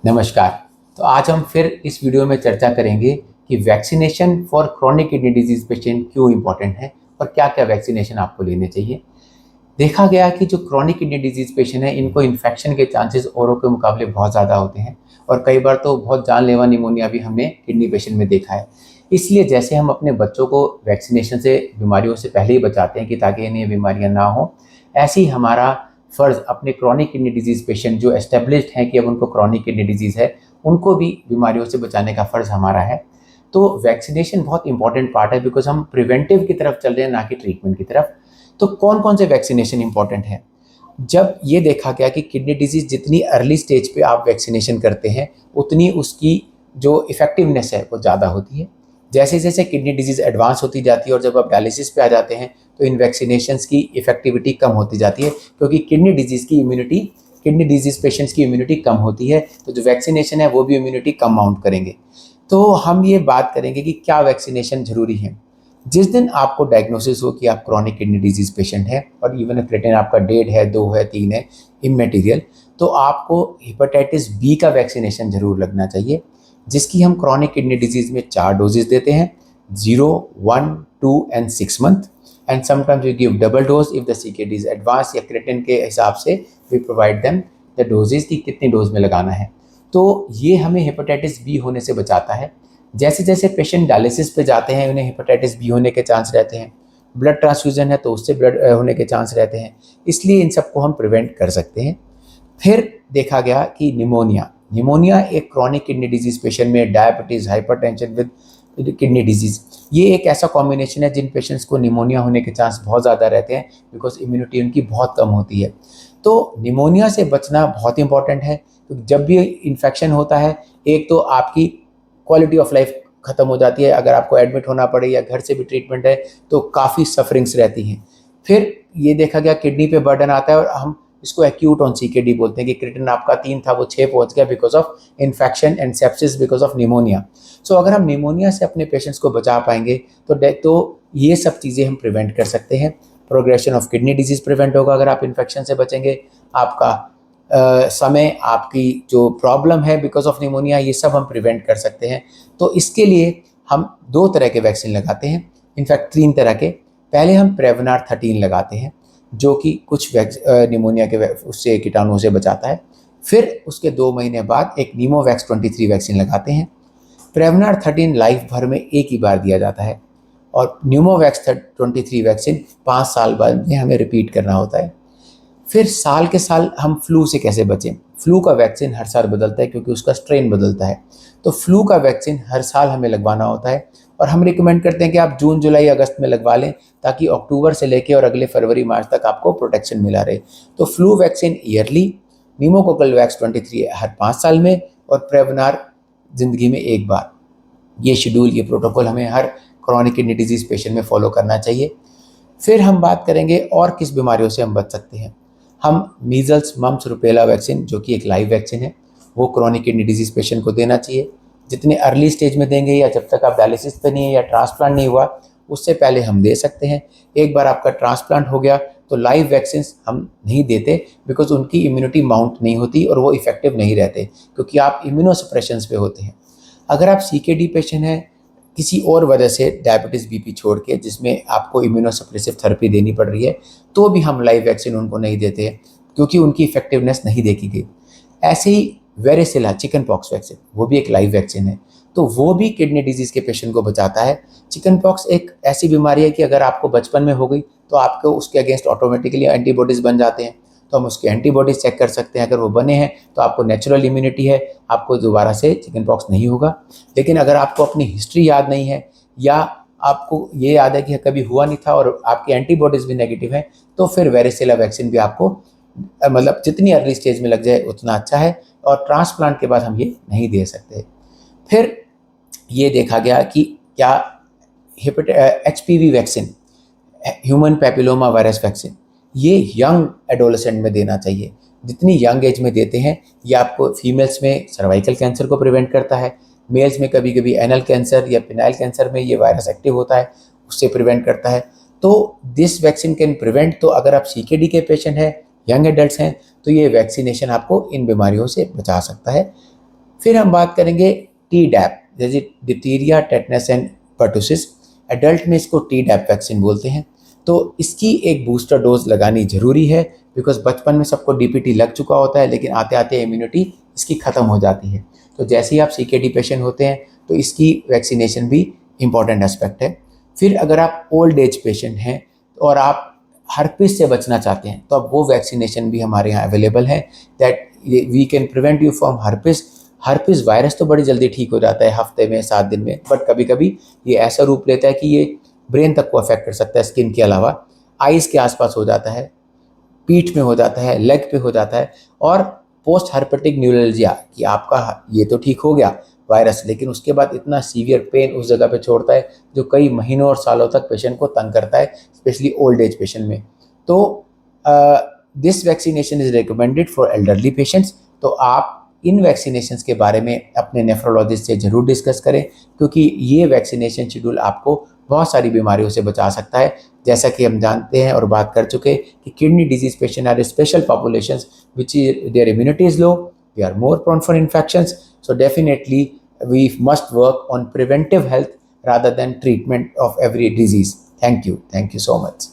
नमस्कार। तो आज हम फिर इस वीडियो में चर्चा करेंगे कि vaccination for chronic kidney disease patient क्यों इम्पोर्टेंट है और क्या क्या वैक्सीनेशन आपको लेने चाहिए। देखा गया कि जो क्रोनिक किडनी डिजीज पेशेंट है इनको इन्फेक्शन के चांसेस औरों के मुकाबले बहुत ज़्यादा होते हैं और कई बार तो बहुत जानलेवा निमोनिया भी हमने किडनी पेशेंट में देखा है। इसलिए जैसे हम अपने बच्चों को वैक्सीनेशन से बीमारियों से पहले ही बचाते हैं कि ताकि इन्हें बीमारियां ना हो, ऐसे ही हमारा फ़र्ज़ अपने क्रोनिक किडनी डिजीज़ पेशेंट जो एस्टेब्लिश्ड हैं कि अब उनको क्रोनिक किडनी डिजीज़ है, उनको भी बीमारियों से बचाने का फ़र्ज़ हमारा है। तो वैक्सीनेशन बहुत इंपॉर्टेंट पार्ट है बिकॉज़ हम प्रिवेंटिव की तरफ चल रहे हैं, ना कि ट्रीटमेंट की तरफ। तो कौन-कौन से वैक्सीनेशन इंपॉर्टेंट हैं? जब ये देखा गया कि किडनी डिजीज़ जितनी अर्ली स्टेज पे आप वैक्सीनेशन करते हैं, उतनी उसकी जो इफ़ेक्टिवनेस है वो ज़्यादा होती है। जैसे-जैसे किडनी डिजीज़ एडवांस होती जाती है और जब आप डायलिसिस पे आ जाते हैं, तो इन वैक्सीनेशंस की इफ़ेक्टिविटी कम होती जाती है, क्योंकि किडनी डिजीज़ पेशेंट्स की इम्यूनिटी कम होती है, तो जो वैक्सीनेशन है वो भी इम्यूनिटी कम माउंट करेंगे। तो हम ये बात करेंगे कि क्या वैक्सीनेशन ज़रूरी है। जिस दिन आपको डायग्नोसिस हो कि आप क्रोनिक किडनी डिजीज़ पेशेंट हैं और इवन क्रिएटिनिन आपका 1.5 है, 2 है, 3 है, इमैटीरियल, तो आपको हेपेटाइटिस बी का वैक्सीनेशन ज़रूर लगना चाहिए, जिसकी हम क्रोनिक किडनी डिजीज़ में 4 डोजेज़ देते हैं, 0, 1, 2 and 6 month, and sometimes we give double dose if the CKD is advance या क्रिएटिनिन के हिसाब से we provide them the doses कि कितनी डोज में लगाना है। तो ये हमें हेपेटाइटिस बी होने से बचाता है। जैसे-जैसे पेशेंट डायलिसिस पे जाते हैं, उन्हें हेपेटाइटिस बी होने के चांस रहते हैं। ब्लड ट्रांसफ्यूज़न है तो उससे ब्लड होने के चांस रहते हैं। इसलिए इन सबको हम प्रिवेंट कर सकते हैं। फिर देखा गया कि निमोनिया एक क्रोनिक किडनी डिजीज़ पेशेंट में diabetes, hypertension with kidney disease, ये एक ऐसा कॉम्बिनेशन है जिन पेशेंट्स को निमोनिया होने के चांस बहुत ज़्यादा रहते हैं बिकॉज़ इम्यूनिटी उनकी बहुत कम होती है। तो निमोनिया से बचना बहुत इंपॉर्टेंट है, क्योंकि जब भी इन्फेक्शन होता है, एक तो आपकी क्वालिटी ऑफ लाइफ ख़त्म हो जाती है। अगर आपको एडमिट होना पड़े या घर से भी ट्रीटमेंट है तो काफ़ी सफरिंग्स रहती हैं। फिर ये देखा गया किडनी पे बर्डन आता है और हम इसको एक्यूट ऑन सीकेडी बोलते हैं कि क्रिएटिनिन आपका 3 था वो 6 पहुंच गया because of infection and sepsis because of pneumonia. So अगर हम निमोनिया से अपने पेशेंट्स को बचा पाएंगे तो ये सब चीज़ें हम प्रिवेंट कर सकते हैं। Progression of kidney disease prevent होगा अगर आप इन्फेक्शन से बचेंगे। आपका समय, आपकी जो प्रॉब्लम है बिकॉज ऑफ निमोनिया, ये सब हम प्रिवेंट कर सकते हैं। तो इसके लिए हम 2 तरह के वैक्सीन लगाते हैं, इनफैक्ट 3 तरह के। पहले हम प्रेवनार 13 लगाते हैं जो कि कुछ निमोनिया के उससे कीटाणुओं से बचाता है। फिर उसके 2 महीने बाद एक नीमोवैक्स 23 वैक्सीन लगाते हैं। प्रेवनार 13 लाइफ भर में एक ही बार दिया जाता है और न्यूमोवैक्स 23 वैक्सीन 5 साल बाद में हमें रिपीट करना होता है। फिर साल के साल हम फ्लू से कैसे बचें। फ्लू का वैक्सीन हर साल बदलता है क्योंकि उसका स्ट्रेन बदलता है, तो फ्लू का वैक्सीन हर साल हमें लगवाना होता है और हम रिकमेंड करते हैं कि आप जून, जुलाई, अगस्त में लगवा लें ताकि अक्टूबर से लेके और अगले फरवरी, मार्च तक आपको प्रोटेक्शन मिला रहे। तो flu vaccine yearly, pneumococcal wax 23 हर 5 साल में और प्रेवनार ज़िंदगी में एक बार। ये शेड्यूल, ये प्रोटोकॉल हमें हर क्रोनिक किडनी डिजीज़ पेशेंट में फॉलो करना चाहिए। फिर हम बात करेंगे और किस बीमारियों से हम बच सकते हैं। हम मीज़ल्स, मम्प्स, रुपेला वैक्सीन जो कि एक लाइव वैक्सीन है, वो क्रोनिक किडनी डिजीज़ पेशेंट को देना चाहिए। जितने अर्ली स्टेज में देंगे या जब तक आप डायलिसिस पे नहीं है या ट्रांसप्लांट नहीं हुआ, उससे पहले हम दे सकते हैं। एक बार आपका ट्रांसप्लांट हो गया तो लाइव वैक्सीन्स हम नहीं देते बिकॉज उनकी इम्यूनिटी माउंट नहीं होती और वो इफेक्टिव नहीं रहते क्योंकि आप इम्यूनोसप्रेशंस पे होते हैं। अगर आप सीकेडी पेशेंट हैं किसी और वजह से, डायबिटीज़, बीपी छोड़ के, जिसमें आपको इम्यूनोसप्रेसिव थेरेपी देनी पड़ रही है, तो भी हम लाइव वैक्सीन उनको नहीं देते क्योंकि उनकी इफेक्टिवनेस नहीं देखी गई। ऐसे ही वेरेसिला चिकन पॉक्स वैक्सीन, वो भी एक लाइव वैक्सीन है, तो वो भी किडनी डिजीज़ के पेशेंट को बचाता है। चिकन पॉक्स एक ऐसी बीमारी है कि अगर आपको बचपन में हो गई तो आपको उसके अगेंस्ट ऑटोमेटिकली एंटीबॉडीज़ बन जाते हैं, तो हम उसके एंटीबॉडीज़ चेक कर सकते हैं। अगर वो बने हैं तो आपको नेचुरल इम्यूनिटी है, आपको दोबारा से चिकन पॉक्स नहीं होगा। लेकिन अगर आपको अपनी हिस्ट्री याद नहीं है या आपको ये याद है कि कभी हुआ नहीं था और आपकी एंटीबॉडीज़ भी नेगेटिव हैं, तो फिर वेरेसिला वैक्सीन भी आपको मतलब जितनी अर्ली स्टेज में लग जाए उतना अच्छा है और ट्रांसप्लांट के बाद हम ये नहीं दे सकते। फिर ये देखा गया कि क्या HPV vaccine, human papilloma virus vaccine, ये यंग एडोलेसेंट में देना चाहिए। जितनी यंग एज में देते हैं ये आपको फीमेल्स में सर्वाइकल कैंसर को प्रिवेंट करता है, मेल्स में कभी कभी एनल कैंसर या पिनाइल कैंसर में ये वायरस एक्टिव होता है, उससे प्रिवेंट करता है। तो दिस वैक्सीन कैन प्रिवेंट। तो अगर आप सीकेडी के पेशेंट हैं, यंग एडल्ट्स हैं, तो ये वैक्सीनेशन आपको इन बीमारियों से बचा सकता है। फिर हम बात करेंगे टीडैप, जैसे diphtheria, tetanus and pertussis. Adult में इसको टीडैप वैक्सीन बोलते हैं। तो इसकी एक बूस्टर डोज लगानी ज़रूरी है, बिकॉज बचपन में सबको डीपीटी लग चुका होता है, लेकिन आते आते इम्यूनिटी इसकी ख़त्म हो जाती है। तो जैसे ही आप सीकेडी पेशेंट होते हैं तो इसकी वैक्सीनेशन भी इम्पॉर्टेंट एस्पेक्ट है। फिर अगर आप ओल्ड एज पेशेंट हैं और आप हर्पिस से बचना चाहते हैं तो अब वो वैक्सीनेशन भी हमारे यहाँ अवेलेबल है, that we can prevent you from herpes. Herpes virus तो बड़ी जल्दी ठीक हो जाता है, हफ्ते में 7 दिन में, बट कभी कभी ये ऐसा रूप लेता है कि ये ब्रेन तक को अफेक्ट कर सकता है, स्किन के अलावा आइज़ के आसपास हो जाता है, पीठ में हो जाता है, लेग पे हो जाता है। और पोस्ट हर्पेटिक न्यूरोलजिया कि आपका ये तो ठीक हो गया वायरस, लेकिन उसके बाद इतना सीवियर पेन उस जगह पे छोड़ता है जो कई महीनों और सालों तक पेशेंट को तंग करता है, स्पेशली ओल्ड एज पेशेंट में। तो this vaccination is recommended for elderly patients. तो आप इन वैक्सीनेशंस के बारे में अपने नेफ्रोलॉजिस्ट से ज़रूर डिस्कस करें, क्योंकि ये वैक्सीनेशन शेड्यूल आपको बहुत सारी बीमारियों से बचा सकता है। जैसा कि हम जानते हैं और बात कर चुके कि kidney disease patient are special populations which their immunity is low, they are more prone for infections. So definitely we must work on preventive health rather than treatment of every disease. Thank you so much.